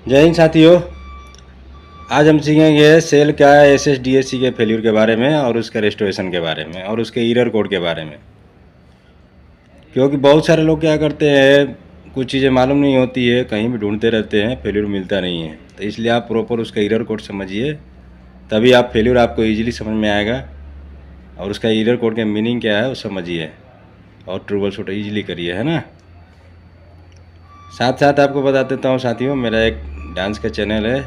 जय हिंद साथियों। आज हम सीखेंगे सेल का SSDAC के फेल्यूर के बारे में और उसके रेस्टोरेशन के बारे में और उसके एरर कोड के बारे में। क्योंकि बहुत सारे लोग क्या करते हैं, कुछ चीज़ें मालूम नहीं होती है, कहीं भी ढूंढते रहते हैं, फेल्यूर मिलता नहीं है। तो इसलिए आप प्रॉपर उसका एरर कोड समझिए, तभी आप फेल्यूर आपको ईजिली समझ में आएगा और उसका एरर कोड का मीनिंग क्या है वो समझिए और ट्रबल शूट ईजिली करिए, है ना। साथ साथ आपको बता देता हूँ साथियों, मेरा एक डांस का चैनल है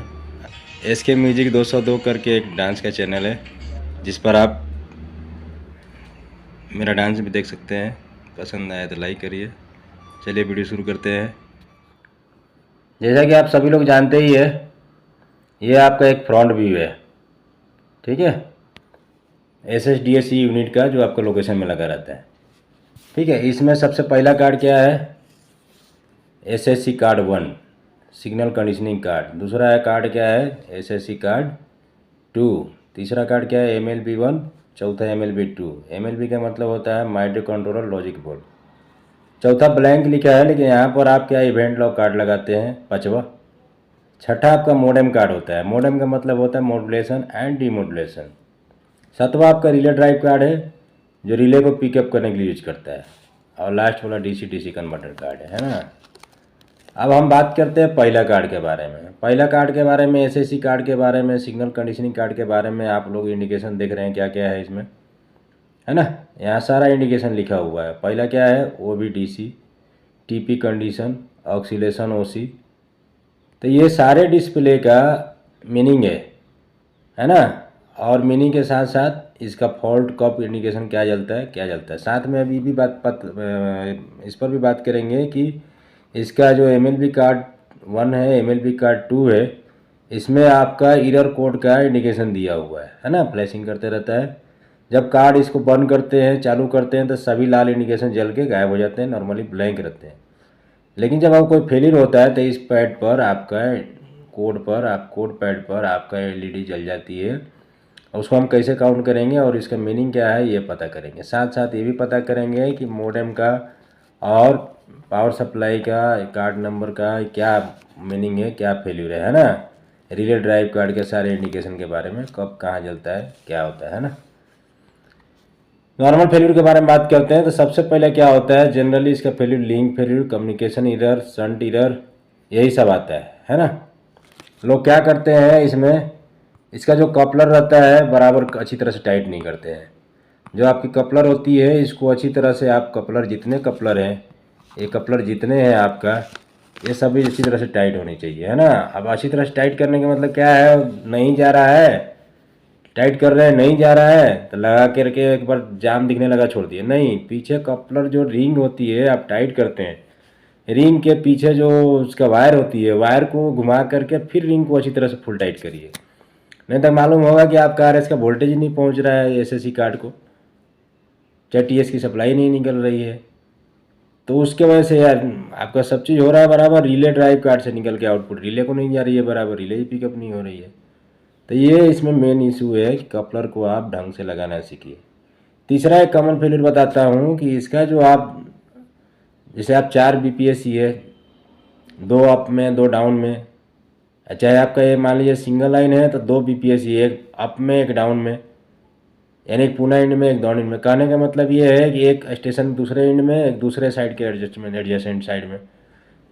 SK म्यूजिक 202 करके, एक डांस का चैनल है जिस पर आप मेरा डांस भी देख सकते हैं। पसंद आए तो लाइक करिए। चलिए वीडियो शुरू करते हैं। जैसा कि आप सभी लोग जानते ही है, ये आपका एक फ्रंट व्यू है, ठीक है, SSDAC यूनिट का जो आपका लोकेशन में लगा रहता है, ठीक है। इसमें सबसे पहला कार्ड क्या है, SSC card 1 signal conditioning card. दूसरा है कार्ड क्या है, SSC कार्ड 2। तीसरा कार्ड क्या है, MLB 1। चौथा MLB 2। MLB का मतलब होता है माइक्रो कंट्रोलर लॉजिक बोर्ड। चौथा ब्लैंक लिखा है, लेकिन यहाँ पर आप क्या इवेंट लॉग कार्ड लगाते हैं, पाँचवा। छठा आपका मोडेम कार्ड होता है। मोडेम का मतलब होता है मॉड्यूलेशन एंड डीमॉड्यूलेशन। सातवां आपका रिले ड्राइव कार्ड है, जो रिले को पिकअप करने के लिए यूज करता है। और लास्ट वाला DC-DC कन्वर्टर कार्ड है ना। अब हम बात करते हैं पहला कार्ड के बारे में। पहला कार्ड के बारे में, SSC कार्ड के बारे में, सिग्नल कंडीशनिंग कार्ड के बारे में आप लोग इंडिकेशन देख रहे हैं क्या क्या है इसमें, है ना। यहाँ सारा इंडिकेशन लिखा हुआ है। पहला क्या है, OBDC, TP condition, oscillation OC। तो ये सारे डिस्प्ले का मीनिंग है ना। और मीनिंग के साथ साथ इसका फॉल्ट कप इंडिकेशन क्या जलता है, क्या जलता है। साथ में अभी भी इस पर भी बात करेंगे कि इसका जो MLB कार्ड 1 है, MLB कार्ड 2 है, इसमें आपका एरर कोड का इंडिकेशन दिया हुआ है ना। फ्लैशिंग करते रहता है। जब कार्ड इसको बंद करते हैं, चालू करते हैं, तो सभी लाल इंडिकेशन जल के गायब हो जाते हैं, नॉर्मली ब्लैंक रहते हैं। लेकिन जब आपको कोई फेलियर होता है तो इस पैड पर आपका कोड पैड पर आपका LED जल जाती है। उसको हम कैसे काउंट करेंगे और इसका मीनिंग क्या है ये पता करेंगे। साथ साथ ये भी पता करेंगे कि मोडेम का और पावर सप्लाई का कार्ड नंबर का क्या मीनिंग है, क्या फेल्यूर है ना। रिले ड्राइव कार्ड के सारे इंडिकेशन के बारे में, कब कहाँ जलता है, क्या होता है ना। नॉर्मल फेल्यूर के बारे में बात करते हैं तो सबसे पहले क्या होता है, जनरली इसका failure link failure, communication error, shunt error, यही सब आता है ना। लोग क्या करते हैं, इसमें इसका जो कपलर रहता है बराबर अच्छी तरह से टाइट नहीं करते हैं। जो आपकी कपलर होती है, इसको अच्छी तरह से आप कपलर, जितने कपलर हैं, ये कपलर जितने हैं आपका, ये सभी अच्छी तरह से टाइट होनी चाहिए, है ना। अब अच्छी तरह से टाइट करने का मतलब क्या है, नहीं जा रहा है, टाइट कर रहे हैं, नहीं जा रहा है, तो लगा करके एक बार जाम दिखने लगा छोड़ दिए, नहीं। पीछे कपलर जो रिंग होती है, आप टाइट करते हैं, रिंग के पीछे जो उसका वायर होती है, वायर को घुमा करके फिर रिंग को अच्छी तरह से फुल टाइट करिए। नहीं तो मालूम होगा कि आपका RS का वोल्टेज ही नहीं पहुंच रहा है SSC कार्ड को, चाहे TS की सप्लाई नहीं निकल रही है। तो उसके वजह से यार आपका सब चीज़ हो रहा है बराबर, रिले ड्राइव कार्ड से निकल के आउटपुट रिले को नहीं जा रही है बराबर, रिले ही पिकअप नहीं हो रही है। तो ये इसमें मेन इशू है कि कपलर को आप ढंग से लगाना सीखिए। तीसरा एक कॉमन फेलियर बताता हूँ कि इसका जो आप, जैसे आप 4 BPSC है, 2 अप में 2 डाउन में, चाहे आपका ये मान लीजिए सिंगल लाइन है तो 2 BPSC, एक अप में एक डाउन में, यानी एक पुना एंड में एक डाउन एंड में। कहने का मतलब ये है कि एक स्टेशन दूसरे एंड में, एक दूसरे साइड के एडजेसेंट साइड में,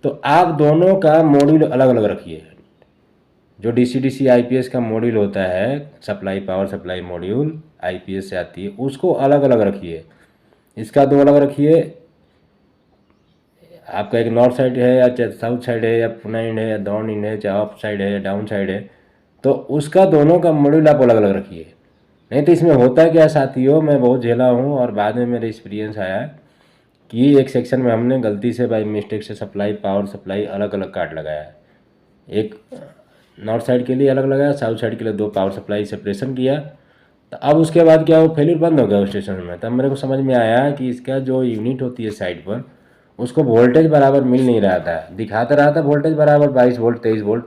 तो आप दोनों का मॉड्यूल अलग अलग रखिए। जो DC-DC IPS का मॉड्यूल होता है, supply power supply module IPS से आती है, उसको अलग अलग रखिए। इसका 2 अलग रखिए। आपका एक नॉर्थ साइड है या साउथ साइड है या पुना एंड है या डाउन एंड है, चाहे अप साइड है या डाउन साइड है, तो उसका दोनों का मॉड्यूल आप अलग अलग रखिए। नहीं तो इसमें होता है क्या साथियों, मैं बहुत झेला हूँ और बाद में मेरा एक्सपीरियंस आया कि एक सेक्शन में हमने गलती से बाई मिस्टेक से सप्लाई पावर सप्लाई अलग अलग कार्ड लगाया है। एक नॉर्थ साइड के लिए अलग लगाया, साउथ साइड के लिए 2 पावर सप्लाई सेपरेशन किया। तो अब उसके बाद क्या, वो फेलियर बंद हो गया उस स्टेशन में। तब मेरे को समझ में आया कि इसका जो यूनिट होती है साइड पर, उसको वोल्टेज बराबर मिल नहीं रहा था। दिखाता रहा था वोल्टेज बराबर 22 वोल्ट 23 वोल्ट,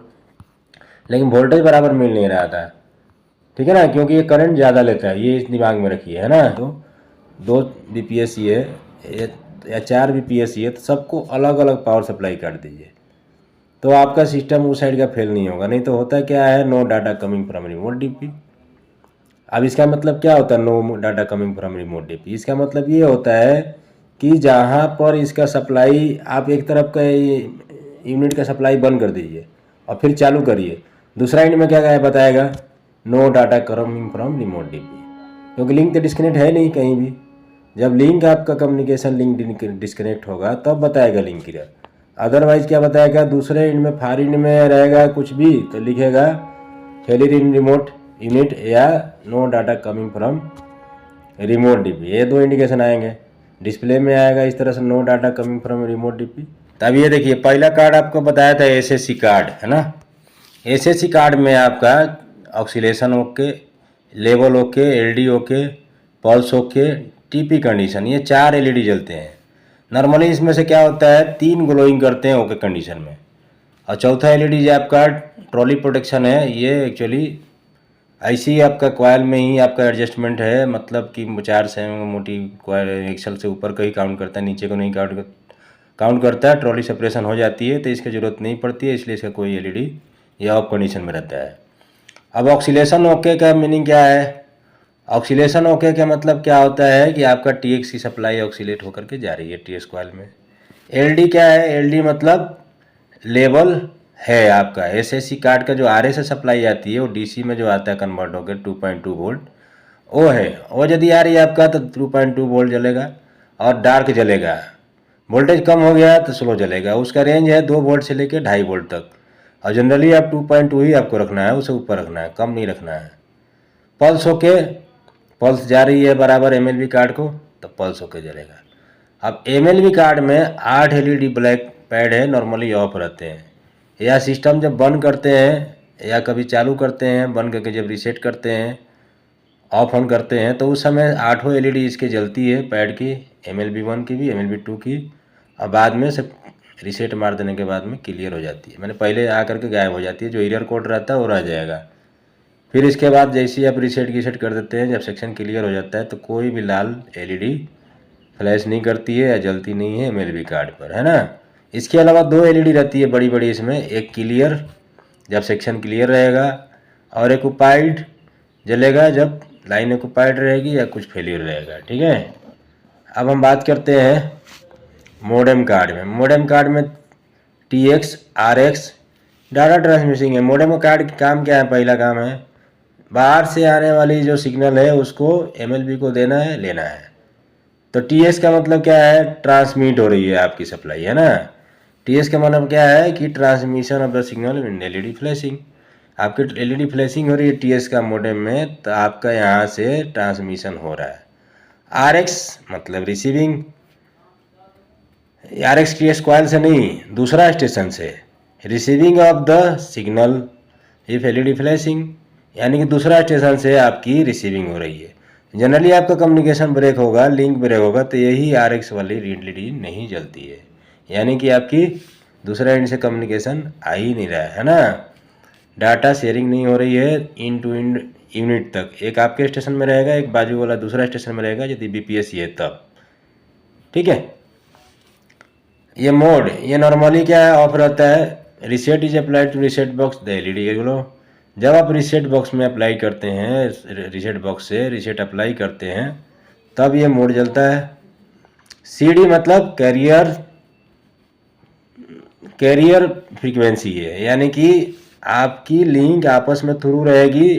लेकिन वोल्टेज बराबर मिल नहीं रहा था, ठीक है ना, क्योंकि ये करंट ज़्यादा लेता है, ये इस दिमाग में रखिए, है ना। तो 2 BPSC है या 4 BPSC है, तो सबको अलग अलग पावर सप्लाई कर दीजिए। तो आपका सिस्टम उस साइड का फेल नहीं होगा। नहीं तो होता क्या है, no data coming from remote DP. अब इसका मतलब क्या होता है no data coming from remote DP? इसका मतलब ये होता है कि जहाँ पर इसका सप्लाई, आप एक तरफ का यूनिट का सप्लाई बंद कर दीजिए और फिर चालू करिए, दूसरा यूनिट में क्या बताएगा, no data coming from remote DP, क्योंकि लिंक तो डिस्कनेक्ट है नहीं कहीं भी। जब लिंक आपका कम्युनिकेशन लिंक डिस्कनेक्ट होगा तब बताएगा लिंक एरर। अदरवाइज क्या बताएगा, दूसरे एंड में फार एंड में रहेगा कुछ भी तो लिखेगा फेलियर इन रिमोट यूनिट या no data coming from remote DP. ये दो इंडिकेशन आएंगे। डिस्प्ले में आएगा इस तरह से no data coming from remote DP. तब ये देखिए पहला कार्ड आपको बताया था एसएससी कार्ड, है ना। एसएससी कार्ड में आपका oscillation okay, level okay, LD okay, pulse okay, TP condition, ये 4 एलईडी जलते हैं। नॉर्मली इसमें से क्या होता है 3 ग्लोइंग करते हैं ओके कंडीशन में, और चौथा एलईडी जो आपका ट्रॉली प्रोटेक्शन है, ये एक्चुअली ऐसी आपका कॉयल में ही आपका एडजस्टमेंट है, मतलब कि 4 से मोटी कॉयल एक्सल से ऊपर का ही काउंट करता है, नीचे को नहीं काउंट करता है। ट्रॉली सेपरेशन हो जाती है तो इसकी ज़रूरत नहीं पड़ती है, इसलिए इसका कोई एलईडी ये ऑफ कंडीशन में रहता है। अब ऑक्सीलेशन ओके का मीनिंग क्या है? ऑक्सीलेशन ओके का मतलब क्या होता है कि आपका टीएक्स की सप्लाई ऑक्सीलेट होकर के जा रही है टीएक्स कॉइल में। एलडी क्या है? एलडी मतलब लेवल है आपका। एसएससी कार्ड का जो आरए से सप्लाई आती है वो डीसी में जो आता है कन्वर्ट होकर 2.2 वोल्ट, वो है। वो यदि आ रही है आपका तो 2.2 वोल्ट जलेगा और डार्क जलेगा। वोल्टेज कम हो गया तो स्लो जलेगा। उसका रेंज है 2 वोल्ट से लेकर 2.5 वोल्ट तक, और जनरली आप 2.2 ही आपको रखना है, उसे ऊपर रखना है, कम नहीं रखना है। पल्स ओके, पल्स जा रही है बराबर एमएलबी कार्ड को तो पल्स ओके जलेगा। अब एमएलबी कार्ड में 8 एलईडी ब्लैक पैड है, नॉर्मली ऑफ रहते हैं, या सिस्टम जब बंद करते हैं या कभी चालू करते हैं, बंद करके जब रीसेट करते हैं, ऑफ ऑन करते हैं, तो उस समय 8 एलईडी इसके जलती है पैड की, MLB1 की भी, MLB2 की, और बाद में सब रीसेट मार देने के बाद में क्लियर हो जाती है। मैंने पहले आकर के गायब हो जाती है, जो एरर कोड रहता है वो रह जाएगा। फिर इसके बाद जैसे ही आप रीसेट कर देते हैं, जब सेक्शन क्लियर हो जाता है तो कोई भी लाल एलईडी फ्लैश नहीं करती है या जलती नहीं है MLB कार्ड पर, है ना। इसके अलावा 2 एलईडी रहती है बड़ी बड़ी इसमें, एक क्लियर जब सेक्शन क्लियर रहेगा, और एक ओपाइड जलेगा जब लाइन ऑक्युपाइड रहेगी या कुछ फेलियर रहेगा, ठीक है। अब हम बात करते हैं मोडेम कार्ड में। मोडेम कार्ड में TX RX डाटा ट्रांसमिशन है। मोडेम कार्ड का काम क्या है? पहला काम है बाहर से आने वाली जो सिग्नल है उसको MLB को देना है, लेना है। तो TS का मतलब क्या है? ट्रांसमिट हो रही है आपकी सप्लाई, है ना। TS का मतलब क्या है कि transmission of the signal in LED flashing. आपकी एलईडी फ्लैशिंग हो रही है TS का मोडेम में, तो आपका यहाँ से ट्रांसमिशन हो रहा है। RX मतलब रिसीविंग। RX TS कॉइल से नहीं, दूसरा स्टेशन से, receiving of the signal if LED flashing, यानी कि दूसरा स्टेशन से आपकी रिसीविंग हो रही है। जनरली आपका कम्युनिकेशन ब्रेक होगा, लिंक ब्रेक होगा, तो यही RX वाली एलईडी नहीं जलती है, यानी कि आपकी दूसरा एंड से कम्युनिकेशन आ ही नहीं रहा है ना। डाटा शेयरिंग नहीं हो रही है इन टू इन यूनिट तक। एक आपके स्टेशन में रहेगा, एक बाजू वाला दूसरा स्टेशन में रहेगा, यदि BPSC है तब, ठीक है। ये मोड, ये नॉर्मली क्या है? ऑफ रहता है। Reset is applied to reset box the LED yellow. जब आप रिसेट बॉक्स में अप्लाई करते हैं, रिसेट बॉक्स से रिसेट अप्लाई करते हैं, तब ये मोड जलता है। CD मतलब कैरियर फ्रीक्वेंसी है, यानी कि आपकी लिंक आपस में थ्रू रहेगी,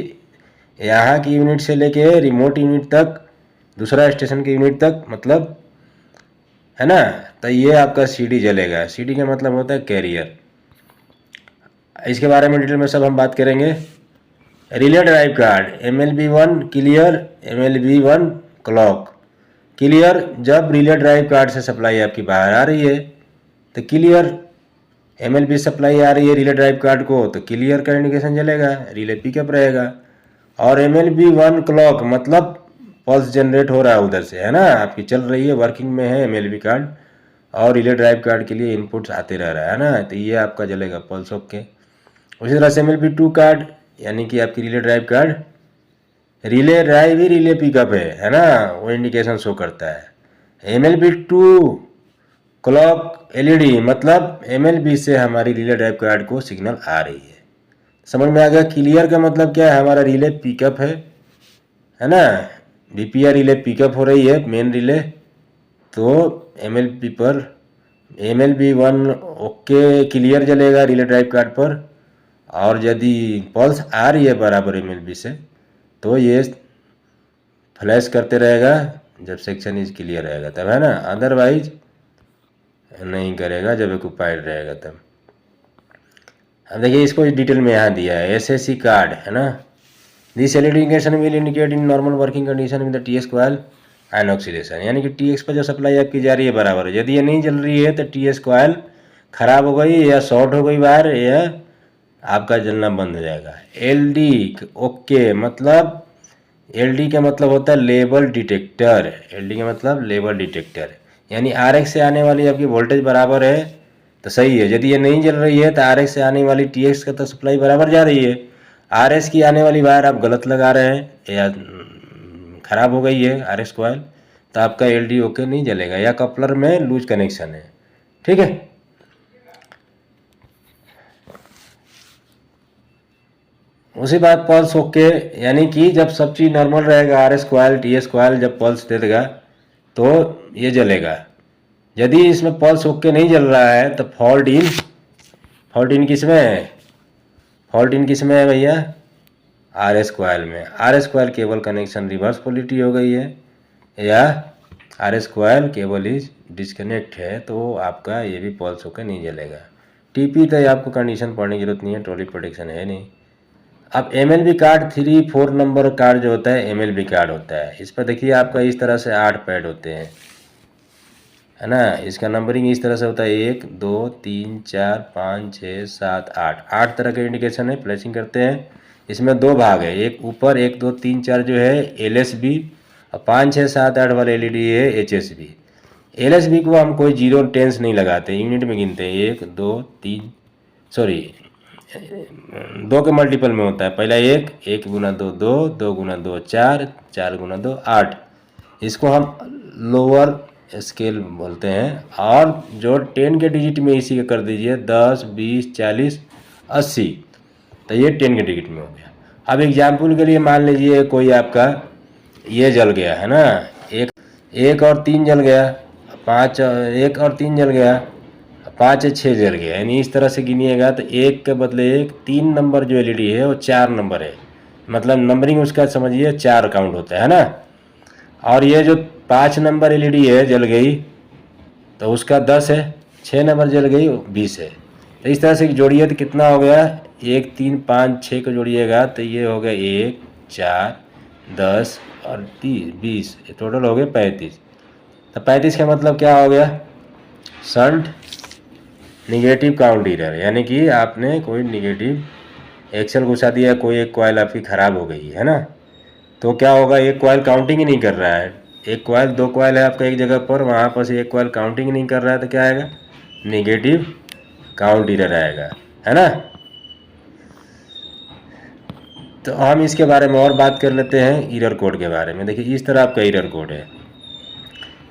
यहाँ की यूनिट से लेके रिमोट यूनिट तक, दूसरा स्टेशन के यूनिट तक, मतलब, है ना। तो ये आपका CD जलेगा। CD का मतलब होता है कैरियर। इसके बारे में डिटेल में सब हम बात करेंगे। Relay drive card MLB1 clear, MLB1 clock. Clear जब रिले ड्राइव कार्ड से सप्लाई आपकी बाहर आ रही है तो क्लियर, MLB सप्लाई आ रही है रिले ड्राइव कार्ड को तो क्लियर का इंडिकेशन जलेगा, रिले पिकअप रहेगा। और MLB1 क्लॉक मतलब पल्स जनरेट हो रहा है उधर से, है ना, आपकी चल रही है, वर्किंग में है MLB कार्ड, और रिले ड्राइव कार्ड के लिए इनपुट्स आते रह रहा है ना, तो ये आपका जलेगा पल्स ओके। उसी तरह से MLB2 कार्ड, यानी कि आपकी relay drive card, relay drive ही रिले पिकअप है ना, वो इंडिकेशन शो करता है। MLB2 क्लॉक एलईडी मतलब एमएलबी से हमारी रिले ड्राइव कार्ड को सिग्नल आ रही है। समझ में आ गया। क्लियर का मतलब क्या है, हमारा रिले पिकअप है ना, बीपीआर रिले पिकअप हो रही है मेन रिले, तो एमएलबी पर MLB1 ओके क्लियर जलेगा रिले ड्राइव कार्ड पर। और यदि पल्स आ रही है बराबर MLB से तो ये फ्लैश करते रहेगा जब सेक्शन इज क्लियर रहेगा तब, है ना, अदरवाइज नहीं करेगा जब ऑक्युपाइड रहेगा तब। अब देखिए इसको डिटेल में यहाँ दिया है, SSC कार्ड है ना, this LED indication will indicate in normal working condition with the TX coil and oxidation, यानी कि TX पर जो सप्लाई आपकी जा रही है बराबर है, यदि ये नहीं जल रही है तो TX कॉइल खराब हो गई या शॉर्ट हो गई वायर, या आपका जलना बंद हो जाएगा। LD ओके मतलब, LD का मतलब होता है लेवल डिटेक्टर, LD का मतलब लेवल डिटेक्टर, यानी RX से आने वाली आपकी वोल्टेज बराबर है तो सही है। यदि ये नहीं जल रही है तो RX से आने वाली TX का तो सप्लाई बराबर जा रही है, RS की आने वाली वायर आप गलत लगा रहे हैं या ख़राब हो गई है RS कॉइल, तो आपका LD ओके नहीं जलेगा, या कपलर में लूज कनेक्शन है। ठीक है, उसी बात पल्स ओके, यानी कि जब सब चीज़ नॉर्मल रहेगा, RS कॉइल TS कॉइल जब पल्स दे देगा तो ये जलेगा। यदि इसमें पल्स ओके नहीं जल रहा है तो फॉल्ट इन किसमें है, फॉल्ट इन किसमें है भैया, RS कॉइल में। RS coil cable connection reverse polarity हो गई है, या RS coil cable is disconnect है, तो आपका ये भी पल्स होकर नहीं जलेगा। TP तो आपको कंडीशन पढ़ने की जरूरत नहीं है, ट्रॉली प्रोटेक्शन है नहीं। अब MLB कार्ड 3-4 नंबर कार्ड जो होता है MLB कार्ड होता है, इस पर देखिए आपका इस तरह से 8 पैड होते हैं, है ना, इसका नंबरिंग इस तरह से होता है 1 2 3 4 5 6 7 8, 8 तरह के इंडिकेशन है, फ्लैशिंग करते हैं। इसमें 2 भाग है, एक ऊपर 1 2 3 4 जो है LSB, और 5 6 7 8 वाले LED है HSB। LSB को हम कोई 0 टेंस नहीं लगाते, यूनिट में गिनते हैं, 1 2 3 सॉरी 2 के मल्टीपल में होता है, पहला 1 1 गुना 2 2 2 गुना 2 4 4 गुना 2 8, इसको हम लोअर स्केल बोलते हैं। और जो 10 के डिजिट में इसी का कर दीजिए 10 20 40 80, तो ये 10 के डिजिट में हो गया। अब एग्जाम्पल के लिए मान लीजिए कोई आपका ये जल गया है ना, एक और 3 जल गया, 5 1 और 3 जल गया, 5 6 जल गया, यानी इस तरह से गिनिएगा तो 1 के बदले 1, 3 नंबर जो LED है वो 4 नंबर है, मतलब नंबरिंग उसका समझिए 4 काउंट होता है ना। और ये जो 5 नंबर LED है जल गई तो उसका 10 है, 6 नंबर जल गई 20 है। तो इस तरह से जोड़िए तो कितना हो गया, 1 3 5 6 को जोड़िएगा तो ये हो गया 1 4 10 और 30 20, टोटल हो गए 35। तो 35 का मतलब क्या हो गया, शंट निगेटिव काउंट एरर, यानी कि आपने कोई निगेटिव एक्सेल घुसा दिया, कोई एक कॉइल आपकी ख़राब हो गई है ना, तो क्या होगा, एक कॉइल काउंटिंग ही नहीं कर रहा है, एक कॉइल 2 कॉइल है आपका एक जगह पर, वहाँ पर से एक कॉइल काउंटिंग नहीं कर रहा है तो क्या आएगा, नेगेटिव काउंट एरर आएगा, है ना। तो हम इसके बारे में और बात कर लेते हैं एरर कोड के बारे में। देखिए इस तरह आपका एरर कोड है,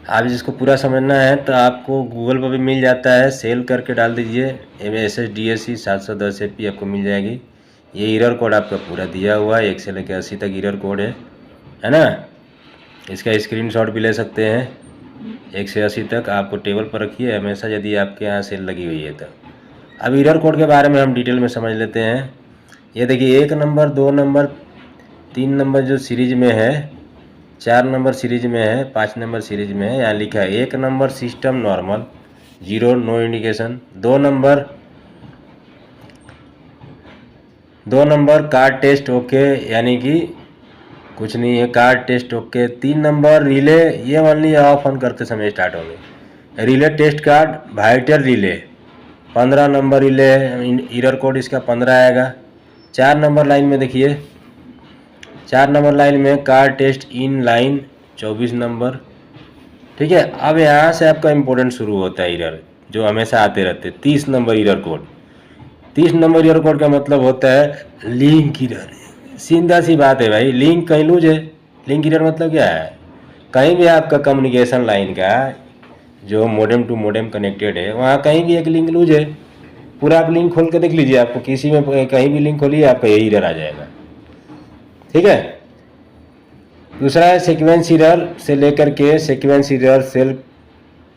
आप जिसको पूरा समझना है तो आपको गूगल पर भी मिल जाता है, सेल करके डाल दीजिए MSSDSC 710 AP आपको मिल जाएगी। ये एरर कोड आपका पूरा दिया हुआ है, 1 से लेकर 80 तक एरर कोड है ना। इसका स्क्रीनशॉट भी ले सकते हैं, 1 से 80 तक आपको टेबल पर रखिए हमेशा, यदि आपके यहाँ सेल लगी हुई है तो। अब एरर कोड के बारे में हम डिटेल में समझ लेते हैं। ये देखिए 1 नंबर 2 नंबर 3 नंबर जो सीरीज में है, 4 नंबर सीरीज में है, 5 नंबर सीरीज में है, यहाँ लिखा है 1 number system normal 0 no indication, 2 number card test okay, यानी कि कुछ नहीं है, card test okay. 3 number relay, ये ओनली ऑफ ऑन करते समय स्टार्ट होंगे, रिले टेस्ट कार्ड वाइटर रिले 15 नंबर रिले है, एरर कोड इसका 15 आएगा। 4 नंबर लाइन में देखिए, 4 नंबर लाइन में card test in line 24 number, ठीक है। अब यहाँ से आपका इम्पोर्टेंट शुरू होता है एरर, जो हमेशा आते रहते, 30 number error code. 30 number error code का मतलब होता है लिंक एरर। सीधा सी बात है भाई, लिंक कहीं लूज है। लिंक एरर मतलब क्या है, कहीं भी आपका कम्युनिकेशन लाइन का जो मॉडेम टू मॉडेम कनेक्टेड है वहाँ कहीं भी एक लिंक लूज है। पूरा आप लिंक खोल के देख लीजिए, आपको किसी में कहीं भी लिंक खोलिए आपका यही एरर आ जाएगा। ठीक है। दूसरा है सीक्वेंस एरर से लेकर के सीक्वेंस एरर सेल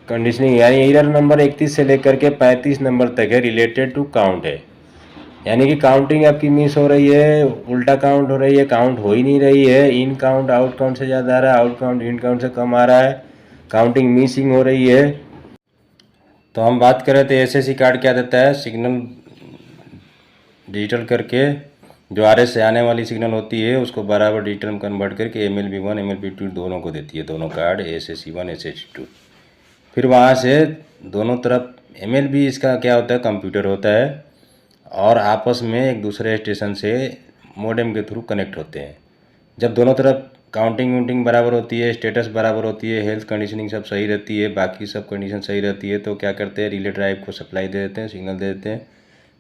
कंडीशनिंग, यानी एरर नंबर 31 से लेकर के 35 नंबर तक है, रिलेटेड टू काउंट है। यानी कि काउंटिंग आपकी मिस हो रही है, उल्टा काउंट हो रही है, काउंट हो ही नहीं रही है, इन काउंट आउट काउंट से ज़्यादा आ रहा है, आउट काउंट इन काउंट से कम आ रहा है, काउंटिंग मिसिंग हो रही है। तो हम बात कर रहे थे एसएससी कार्ड क्या देता है, सिग्नल डिजिटल करके जो आरएस से आने वाली सिग्नल होती है उसको बराबर डिजिटल में कन्वर्ट करके MLB1 MLB2 दोनों को देती है, दोनों कार्ड SSC1 SSC2। फिर वहाँ से दोनों तरफ MLB इसका क्या होता है, कंप्यूटर होता है और आपस में एक दूसरे स्टेशन से मॉडेम के थ्रू कनेक्ट होते हैं। जब दोनों तरफ काउंटिंग वाउंटिंग बराबर होती है, स्टेटस बराबर होती है, हेल्थ कंडीशनिंग सब सही रहती है, बाकी सब कंडीशन सही रहती है, तो क्या करते हैं, रिले ड्राइव को सप्लाई दे देते हैं, सिग्नल दे देते हैं,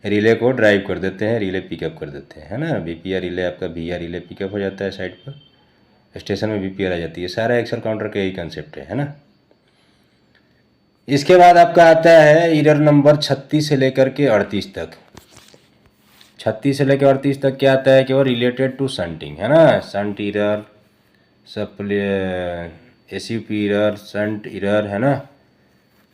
रिले को ड्राइव कर देते हैं, रिले पिकअप कर देते हैं, है ना। VPR रिले आपका VR रिले पिकअप हो जाता है, साइड पर स्टेशन में VPR आ जाती है। सारा एक्सेल काउंटर का यही कंसेप्ट है ना। इसके बाद आपका आता है एरर नंबर 36 से लेकर के 38 तक। 36 से लेकर 38 तक क्या आता है कि वो रिलेटेड टू शंटिंग, है ना। Shunt error, SUP error, shunt error, है ना।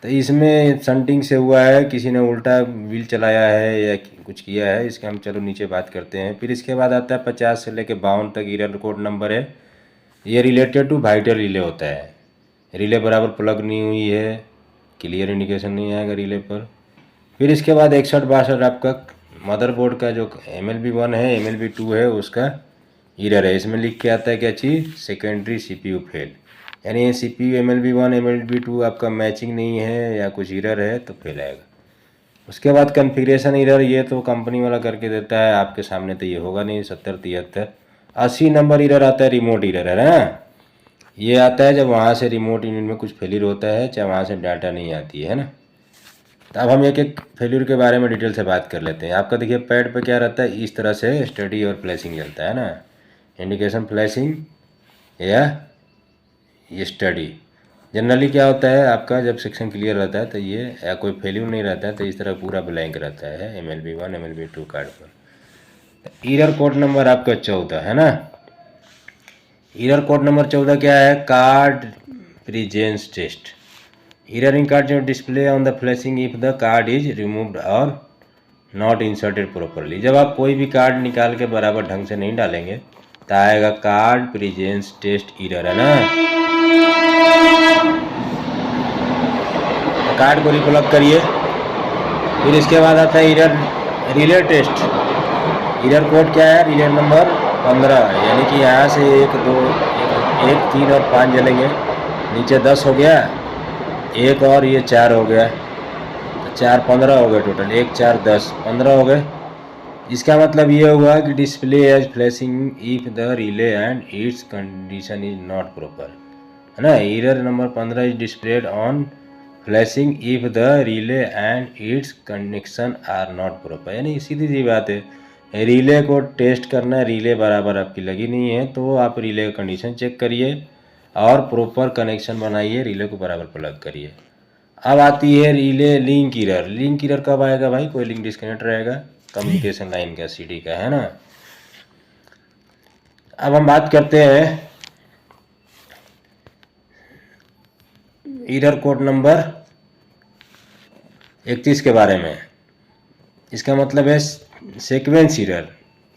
तो इसमें शंटिंग से हुआ है, किसी ने उल्टा व्हील चलाया है या कुछ किया है, इसके हम चलो नीचे बात करते हैं। फिर इसके बाद आता है 50 से लेकर 52 तक एरर कोड नंबर है, ये रिलेटेड टू वाइटल रिले होता है। रिले बराबर प्लग नहीं हुई है, क्लियर इंडिकेशन नहीं आएगा रिले पर। फिर इसके बाद 61-62 आपका मदरबोर्ड का जो MLB1 है MLB2 है उसका एरर है। इसमें लिख के आता है क्या चीज़, सेकेंडरी CPU फेल, यानी CPU MLB1 MLB2 आपका मैचिंग नहीं है या कुछ एरर है तो फेल आएगा। उसके बाद कॉन्फ़िगरेशन एरर, ये तो कंपनी वाला करके देता है, आपके सामने तो ये होगा नहीं। 70-73 80 नंबर एरर आता है, रिमोट एरर, है ना। ये आता है जब वहाँ से रिमोट यूनिट में कुछ फेलियर होता है, चाहे वहाँ से डाटा नहीं आती है ना। तो अब हम एक एक फेलियर के बारे में डिटेल से बात कर लेते हैं। आपका देखिए पैड पे क्या रहता है, इस तरह से स्टडी और फ्लैशिंग चलता है ना, इंडिकेशन फ्लैशिंग या ये स्टडी। जनरली क्या होता है आपका, जब सेक्शन क्लियर रहता है तो ये या कोई फेलियर नहीं रहता है तो इस तरह पूरा ब्लैंक रहता है MLB1 MLB2 कार्ड पर। एरर कोड नंबर आपका 14 है ना। एरर कोड नंबर 14 क्या है, card presence test. Error in card जो display on the flashing if the card is removed और नॉट इंसर्टेड प्रॉपरली। जब आप कोई भी कार्ड निकाल के बराबर ढंग से नहीं डालेंगे तो आएगा कार्ड प्रेजेंस टेस्ट एरर, है ना। तो कार्ड को रिप्लग करिए। फिर इसके बाद आता है error relay test. Error code क्या है, रिले नंबर 15, यानी कि यहाँ से 1 2 1 3 और 5 जलेंगे, नीचे 10 हो गया, एक और ये 4 हो गया, तो 4 15 हो गए टोटल, 1 4 10 15 हो गए। इसका मतलब ये हुआ कि display as flashing if the relay and its condition is not proper, है ना। Error number 15 is displayed on flashing if the relay and its connection are not proper, यानी सीधी सी बात है, रिले को टेस्ट करना, रिले बराबर आपकी लगी नहीं है तो आप रिले का कंडीशन चेक करिए और प्रॉपर कनेक्शन बनाइए, रिले को बराबर प्लग करिए। अब आती है relay link error. Link error कब आएगा भाई, कोई लिंक डिस्कनेक्ट रहेगा कम्युनिकेशन लाइन का, CD का, है ना। अब हम बात करते हैं एरर कोड नंबर 31 के बारे में। इसका मतलब है sequence error.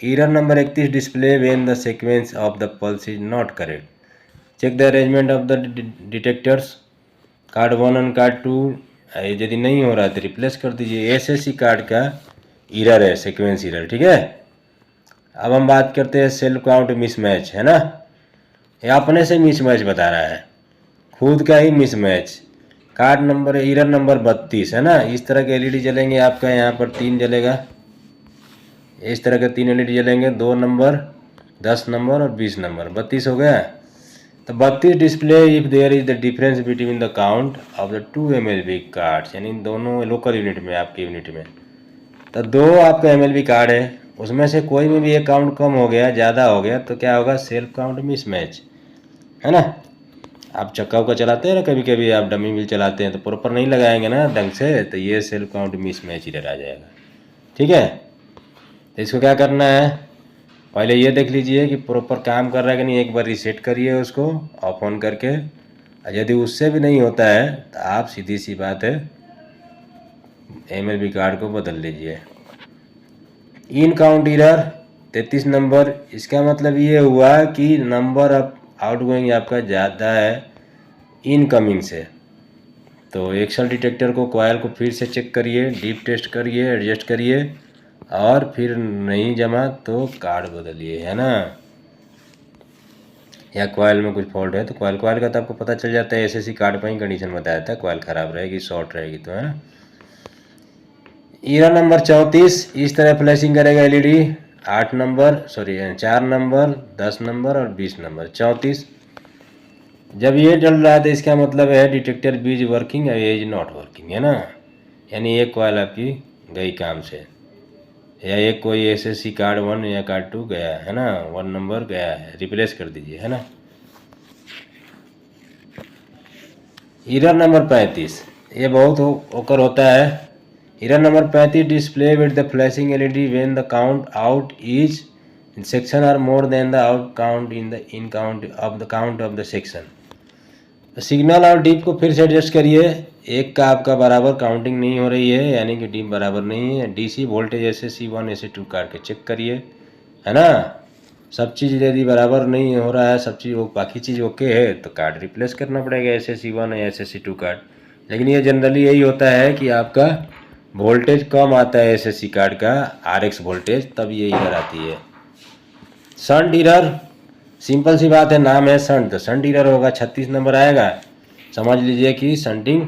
Error number 31 display when the sequence of the pulse is not correct, check the arrangement of the detectors, card 1 और कार्ड 2। यदि नहीं हो रहा है तो रिप्लेस कर दीजिए। SSC कार्ड का एरर है, सीक्वेंस एरर, ठीक है। अब हम बात करते हैं सेल्फ काउंट मिसमैच, है ना। ये अपने से मिसमैच बता रहा है, खुद का ही mismatch. Card number error number 32, है ना। इस तरह के LED जलेंगे आपका, यहाँ पर 3 जलेगा, इस तरह के 3 LED जलेंगे, 2 नंबर 10 नंबर और 20 नंबर, 32 हो गया। तो 32 display if there is the difference between the count of the 2 MLB cards, यानी दोनों लोकल यूनिट में, आपकी यूनिट में तो 2 आपका MLB कार्ड है, उसमें से कोई में भी एक काउंट कम हो गया, ज़्यादा हो गया तो क्या होगा, सेल्फ काउंट मिसमैच, है ना। आप चक्का उक्का चलाते हैं ना, कभी कभी आप डमी व्हील चलाते हैं तो प्रॉपर नहीं लगाएंगे ना ढंग से, तो ये सेल्फ काउंट मिस मैच इधर आ जाएगा। ठीक है, तो इसको क्या करना है, पहले ये देख लीजिए कि प्रॉपर काम कर रहा है कि नहीं। एक बार रीसेट करिए उसको ऑफ ऑन करके, और यदि उससे भी नहीं होता है तो आप सीधी सी बात है MLB कार्ड को बदल लीजिए। इन काउंट एरर 33 नंबर, इसका मतलब ये हुआ कि नंबर ऑफ आउटगोइंग आपका ज़्यादा है इनकमिंग से। तो एक्सेल डिटेक्टर को कॉइल को फिर से चेक करिए, डीप टेस्ट करिए, एडजस्ट करिए, और फिर नहीं जमा तो कार्ड बदलिए, है ना। या कॉइल में कुछ फॉल्ट है तो कॉइल का तो आपको पता चल जाता है, SSC कार्ड पर ही कंडीशन बताया जाता है, कॉइल ख़राब रहेगी, शॉर्ट रहेगी तो, है ना। एरर नंबर 34, इस तरह फ्लैशिंग करेगा LED। 4 नंबर, 10 नंबर और 20 नंबर। 34 जब ये चल रहा है तो इसका मतलब है डिटेक्टर बी इज वर्किंग या इज नॉट वर्किंग, है ना। यानी एक कॉइल आपकी गई काम से, या एक कोई SSC कार्ड 1 या कार्ड 2 गया है ना, 1 नंबर गया है, रिप्लेस कर दीजिए, है ना। एरर नंबर 35, ये बहुत ओकर होता है। Error number 35, display with the flashing LED when the count out is in section are more than the out count in count of the section. Signal और डीप को फिर से एडजस्ट करिए। एक का आपका बराबर काउंटिंग नहीं हो रही है, यानी कि डीप बराबर नहीं है। DC वोल्टेज SSC1 SSC2 काट के चेक करिए, है ना। सब चीज़ यदि बराबर नहीं हो रहा है, सब चीज़ वो बाकी चीज़ ओके है तो कार्ड रिप्लेस करना पड़ेगा, SSC1 या SSC2 कार्ड। लेकिन ये जनरली यही होता है कि आपका वोल्टेज कम आता है SSC कार्ड का, RX वोल्टेज, तब ये इधर आती है। शंट एरर, सिंपल सी बात है, नाम है शंट तो शंट एरर होगा, 36 नंबर आएगा। समझ लीजिए कि शंटिंग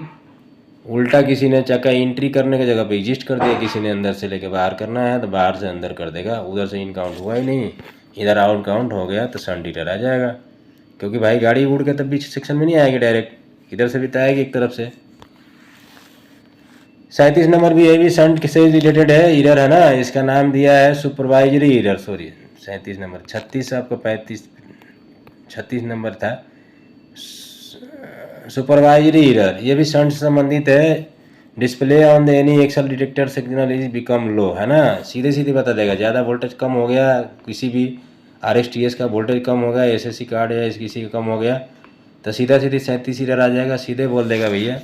उल्टा किसी ने चक्का एंट्री करने की जगह पे एग्जिस्ट कर दिया, किसी ने अंदर से लेके बाहर करना है तो बाहर से अंदर कर देगा, उधर से इन काउंट हुआ ही नहीं, इधर आउट काउंट हो गया तो शंट एरर आ जाएगा। क्योंकि भाई गाड़ी उड़ के तब बीच सेक्शन में नहीं आएगी, डायरेक्ट इधर से भी तो आएगी एक तरफ से। 37 नंबर भी, ये भी शंट से रिलेटेड है एरर, है ना। इसका नाम दिया है सुपरवाइजरी एरर, सॉरी 37 नंबर, 36 आपका 36 नंबर था सुपरवाइजरी एरर, ये भी शंट से संबंधित है। Display on the any axle detector signal is become low, है ना। सीधे सीधे बता देगा, ज़्यादा वोल्टेज कम हो गया, किसी भी RSTS का वोल्टेज कम हो गया, SSC कार्ड या किसी का कम हो गया तो सीधा सीधी 37 एरर आ जाएगा, सीधे बोल देगा भैया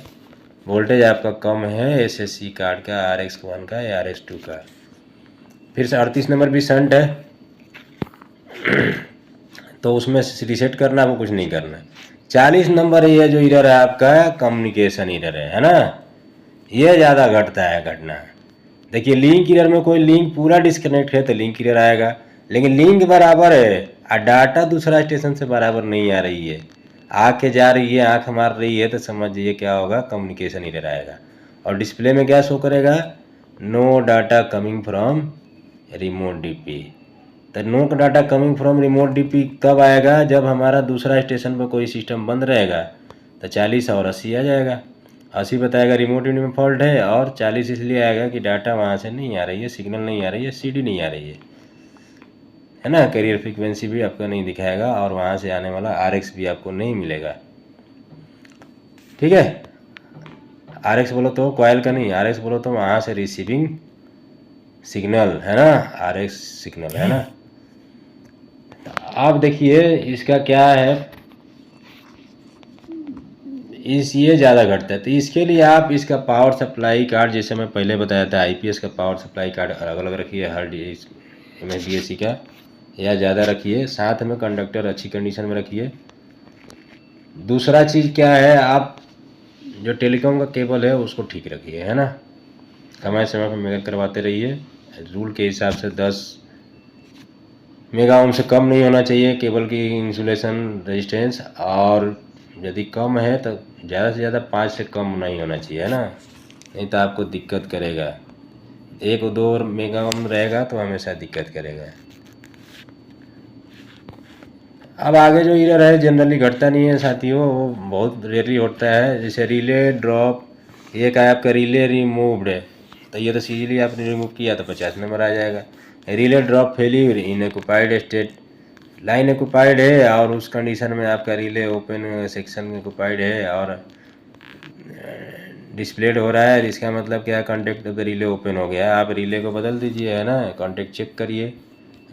वोल्टेज आपका कम है SSC कार्ड का, RX1 का या RX2 का। फिर से 38 नंबर भी शंट है तो उसमें रिसेट करना, वो कुछ नहीं करना। 40 नंबर ये जो एरर है आपका कम्युनिकेशन एरर है ना। ये ज़्यादा घटता है घटना। देखिए लिंक एरर में कोई लिंक पूरा डिस्कनेक्ट है तो लिंक एरर आएगा, लेकिन लिंक बराबर है और डाटा दूसरा स्टेशन से बराबर नहीं आ रही है, आके जा रही है, आँख मार रही है, तो समझिए क्या होगा, कम्युनिकेशन एरर आएगा। और डिस्प्ले में क्या शो करेगा, no data coming from remote DP। तो no data coming from remote DP कब आएगा, जब हमारा दूसरा स्टेशन पर कोई सिस्टम बंद रहेगा तो 40 और 80 आ जाएगा। 80 बताएगा रिमोट यूनिट में फॉल्ट है, और 40 इसलिए आएगा कि डाटा वहाँ से नहीं आ रही है, सिग्नल नहीं आ रही है, CD नहीं आ रही है ना। कैरियर फ्रीक्वेंसी भी आपका नहीं दिखाएगा, और वहाँ से आने वाला RX भी आपको नहीं मिलेगा। ठीक है, RX बोलो तो कॉइल का नहीं, RX बोलो तो वहाँ से रिसीविंग सिग्नल, है ना, RX सिग्नल, है ना। आप देखिए इसका क्या है, ये ज़्यादा घटता है, तो इसके लिए आप इसका पावर सप्लाई कार्ड, जैसे मैं पहले बताया था IPS का पावर सप्लाई कार्ड अलग अलग रखिए, हर MSDAC का, या ज़्यादा रखिए, साथ में कंडक्टर अच्छी कंडीशन में रखिए। दूसरा चीज़ क्या है, आप जो टेलीकॉम का केबल है उसको ठीक रखिए, है ना। समय समय पर मेजर करवाते रहिए, रूल के हिसाब से 10 मेगा ओम से कम नहीं होना चाहिए केबल की इंसुलेशन रेजिस्टेंस, और यदि कम है तो ज़्यादा से ज़्यादा 5 से कम नहीं होना चाहिए, है ना, नहीं तो आपको दिक्कत करेगा। 1-2 मेगा ओम रहेगा तो हमेशा दिक्कत करेगा। अब आगे जो एरर है जनरली घटता नहीं है साथियों, वो बहुत रेयरली होता है। जैसे रिले ड्रॉप, एक है आपका रिले रिमूव्ड है, तो ये तो सीधे आपने रिमूव किया तो 50 नंबर आ जाएगा। Relay drop failure in occupied state line occupied है और उस कंडीशन में आपका रिले ओपन सेक्शन ऑक्युपाइड है और डिस्प्लेड हो रहा है, इसका मतलब क्या है, contact of the relay open हो गया है। आप रिले को बदल दीजिए, है ना, कॉन्टेक्ट चेक करिए,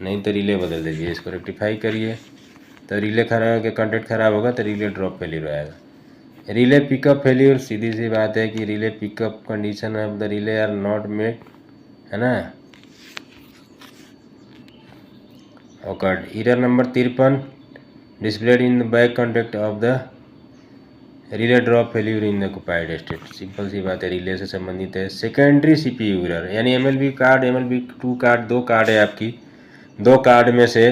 नहीं तो रिले बदल दीजिए, इसको रेक्टिफाई करिए। तो रिले खराब के कॉन्टेक्ट खराब होगा तो रिले ड्रॉप फेल्यूर आएगा। रिले पिकअप फेल्यूर, सीधी सी बात है कि relay pickup condition of the relay are not met, है ना। occurred. Error नंबर 53 displayed in the back contact of the relay drop failure in occupied state. Simple सी बात है, रिले से संबंधित है। सेकेंडरी सीपीयू एरर, यानी MLB card, MLB 2 card, 2 card है आपकी, 2 कार्ड में से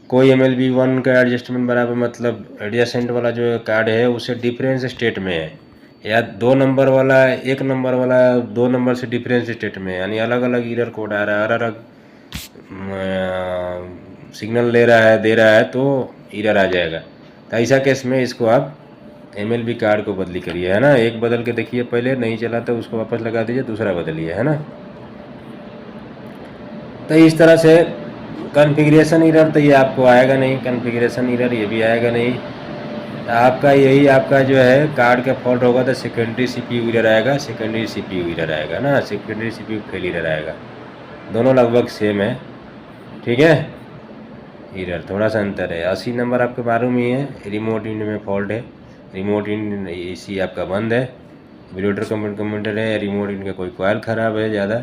कोई एमएलबी 1 का एडजस्टमेंट बराबर मतलब एडजेसेंट वाला जो कार्ड है उसे डिफरेंस स्टेट में है, या 2 नंबर वाला 1 नंबर वाला 2 नंबर से डिफरेंस स्टेट में है, यानी अलग अलग एरर कोड आ रहा है, अलग अलग सिग्नल ले रहा है, दे रहा है, तो एरर आ जाएगा। तो ऐसा केस में इसको आप एमएलबी कार्ड को बदली करिए, है ना। एक बदल के देखिए, पहले नहीं चला तो उसको वापस लगा दीजिए, दूसरा बदलिए, है ना। तो इस तरह से कॉन्फ़िगरेशन एरर तो ये आपको आएगा नहीं, कॉन्फ़िगरेशन एरर ये भी आएगा नहीं। आपका यही आपका जो है कार्ड का फॉल्ट होगा तो सेकेंडरी सीपीयू एरर आएगा, सेकेंडरी सीपीयू एरर आएगा ना, सेकेंडरी सीपीयू फेलियर आएगा। दोनों लगभग सेम है, ठीक है। एरर थोड़ा सा अंतर है। 80 नंबर आपके मालूम ही है, रिमोट इन में फॉल्ट है, रिमोट इन एसी आपका बंद है, ब्लूटूथ कम्यूटर है, रिमोट इन का कोई कॉइल ख़राब है ज़्यादा,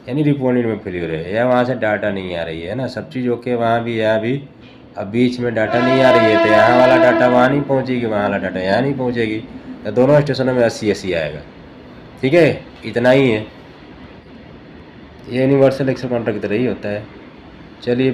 यानी रिमोट इन में फेलियर है, या वहाँ से डाटा नहीं आ रही है ना, सब चीज़ ओके, वहाँ भी यहाँ भी। अब बीच में डाटा नहीं आ रही है तो यहाँ वाला डाटा वहाँ नहीं पहुँचेगी, वहाँ वाला डाटा यहाँ नहीं पहुँचेगी, तो दोनों स्टेशनों में 80-80 आएगा, ठीक है। इतना ही है, ये यूनिवर्सल एक्सेल काउंटर की तरह ही होता है। चलिए।